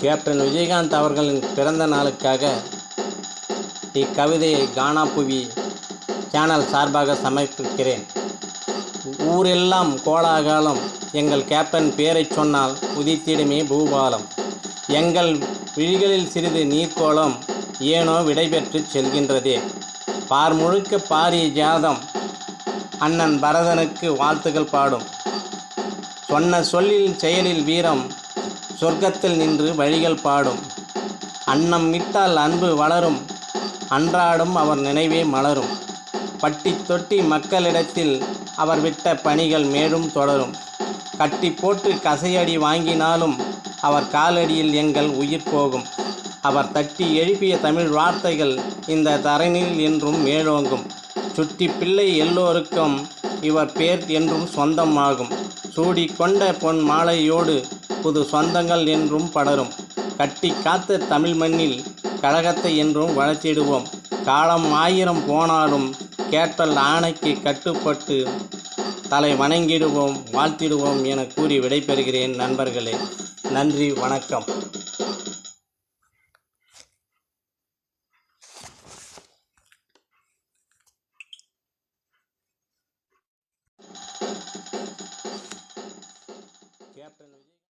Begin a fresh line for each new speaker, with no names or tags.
Captain Vijayakanth அவர்களின் பிறந்த நாளுக்காக இக்கவிதையை கானா புவி சேனல் சார்பாக சமர்ப்பிக்கிறேன். ஊரெல்லாம் கோலாகலம், எங்கள் கேப்டன் பேரைச் சொன்னால் உதித்திடுமே பூபாலம். எங்கள் விழிகளில் சிறிது நீர்க்கோலம், ஏனோ விடைபெற்றுச் செல்கின்றதே. பார் முழுக்க பாரிய ஜாதம், அண்ணன் பரதனுக்கு வாழ்த்துகள் பாடும். சொன்ன சொல்லில் செயலில் வீரம், சொர்க்கத்தில் நின்று வழிகள் பாடும். அன்னம் விட்டால் அன்பு வளரும், அன்றாடும் அவர் நினைவே மலரும். பட்டி தொட்டி மக்களிடத்தில் அவர் விட்ட பணிகள் மேலும் தொடரும். கட்டி போட்டு கசையடி வாங்கினாலும் அவர் காலடியில் எங்கள் உயிர் போகும். அவர் தட்டி எழுப்பிய தமிழ் வார்த்தைகள் இந்த தரணில் என்றும் மேலோங்கும். சுட்டி பிள்ளை எல்லோருக்கும் இவர் பேர் என்றும் சொந்தமாகும். சூடி கொண்ட பொன் மாலையோடு புது சொந்தங்கள் என்றும் படரும். கட்டி காத்த தமிழ் மண்ணில் கழகத்தை என்றும் வளர்த்திடுவோம். காலம் 1000 போனாலும் கேப்டன் ஆணைக்கு கட்டுப்பட்டு தலை வணங்கிடுவோம், வாழ்த்திடுவோம் என கூறி விடைபெறுகிறேன் நண்பர்களே. நன்றி, வணக்கம். கேப்டன் விஜய்